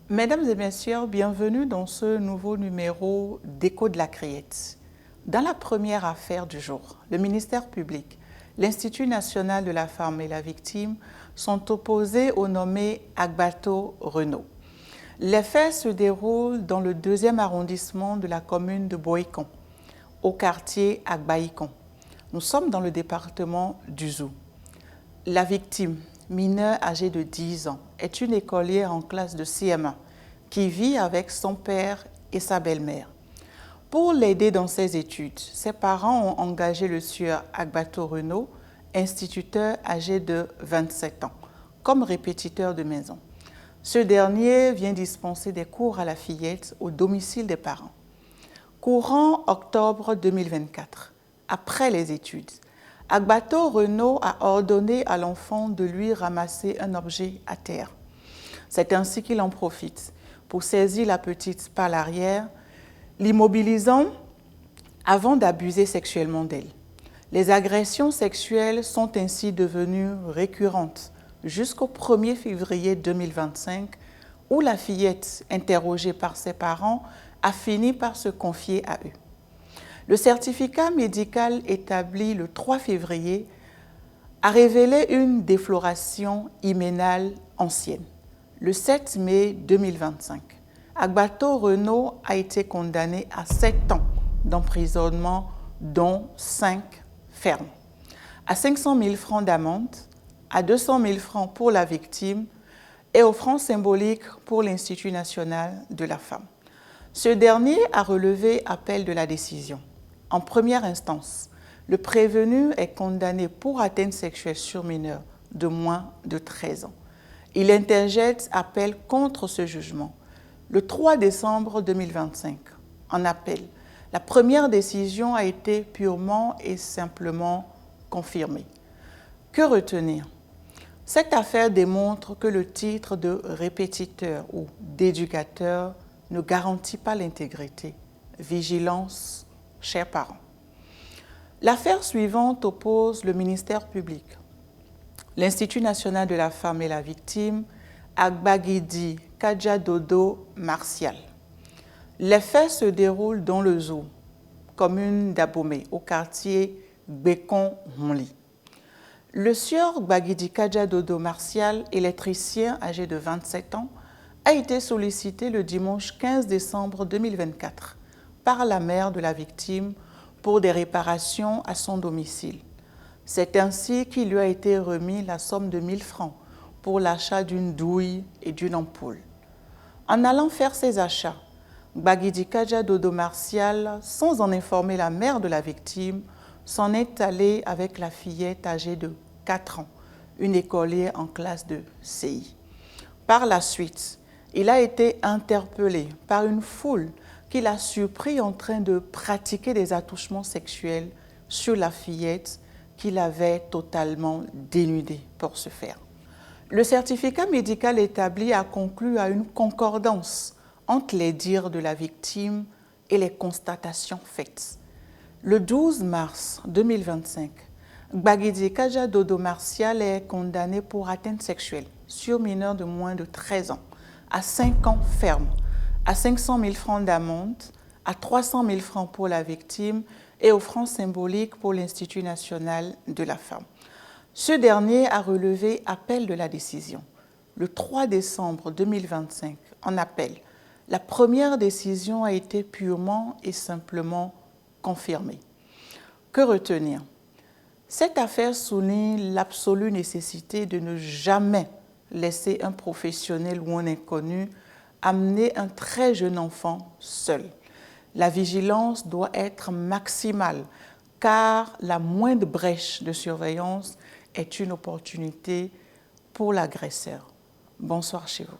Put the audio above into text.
Mesdames et messieurs, bienvenue dans ce nouveau numéro d'Écho de la Criette. Dans la première affaire du jour, le ministère public, l'Institut national de la femme et la victime sont opposés au nommé Agbato Renault. Les faits se déroulent dans le 2e arrondissement de la commune de Boïkon, au quartier Agbaïkon. Nous sommes dans le département du Zou. La victime, mineure âgée de 10 ans, est une écolière en classe de CM1 qui vit avec son père et sa belle-mère. Pour l'aider dans ses études, ses parents ont engagé le sieur Agbato Renault, instituteur âgé de 27 ans, comme répétiteur de maison. Ce dernier vient dispenser des cours à la fillette au domicile des parents. Courant octobre 2024, après les études, Agbato Renault a ordonné à l'enfant de lui ramasser un objet à terre. C'est ainsi qu'il en profite pour saisir la petite par l'arrière, l'immobilisant avant d'abuser sexuellement d'elle. Les agressions sexuelles sont ainsi devenues récurrentes jusqu'au 1er février 2025 où la fillette, interrogée par ses parents, a fini par se confier à eux. Le certificat médical établi le 3 février a révélé une défloration hyménale ancienne. Le 7 mai 2025, Agbato Renault a été condamné à 7 ans d'emprisonnement, dont 5 fermes, à 500 000 francs d'amende, à 200 000 francs pour la victime et aux francs symboliques pour l'Institut national de la femme. Ce dernier a relevé appel de la décision. En première instance, le prévenu est condamné pour atteinte sexuelle sur mineur de moins de 13 ans. Il interjette appel contre ce jugement. Le 3 décembre 2025, en appel, la première décision a été purement et simplement confirmée. Que retenir? Cette affaire démontre que le titre de répétiteur ou d'éducateur ne garantit pas l'intégrité. Vigilance, chers parents. L'affaire suivante oppose le ministère public, l'Institut national de la femme et la victime, Agbagidi Kadjadodo Martial. Les faits se déroulent dans le Zou, commune d'Abomey, au quartier Bécon-Honli. Le sieur Gbagidi Kadjadodo Martial, électricien âgé de 27 ans, a été sollicité le dimanche 15 décembre 2024 par la mère de la victime pour des réparations à son domicile. C'est ainsi qu'il lui a été remis la somme de 1 000 francs pour l'achat d'une douille et d'une ampoule. En allant faire ses achats, Gbagidi Kadjadodo Martial, sans en informer la mère de la victime, s'en est allé avec la fillette âgée de 4 ans, une écolière en classe de CI. Par la suite, il a été interpellé par une foule qu'il a surpris en train de pratiquer des attouchements sexuels sur la fillette qu'il avait totalement dénudée pour ce faire. Le certificat médical établi a conclu à une concordance entre les dires de la victime et les constatations faites. Le 12 mars 2025, Gbagidi Kadjadodo Martial est condamné pour atteinte sexuelle sur mineur de moins de 13 ans, à 5 ans ferme, à 500 000 francs d'amende, à 300 000 francs pour la victime et aux francs symboliques pour l'Institut national de la femme. Ce dernier a relevé appel de la décision. Le 3 décembre 2025, en appel, la première décision a été purement et simplement confirmée. Que retenir? Cette affaire souligne l'absolue nécessité de ne jamais laisser un professionnel ou un inconnu amener un très jeune enfant seul. La vigilance doit être maximale car la moindre brèche de surveillance est une opportunité pour l'agresseur. Bonsoir chez vous.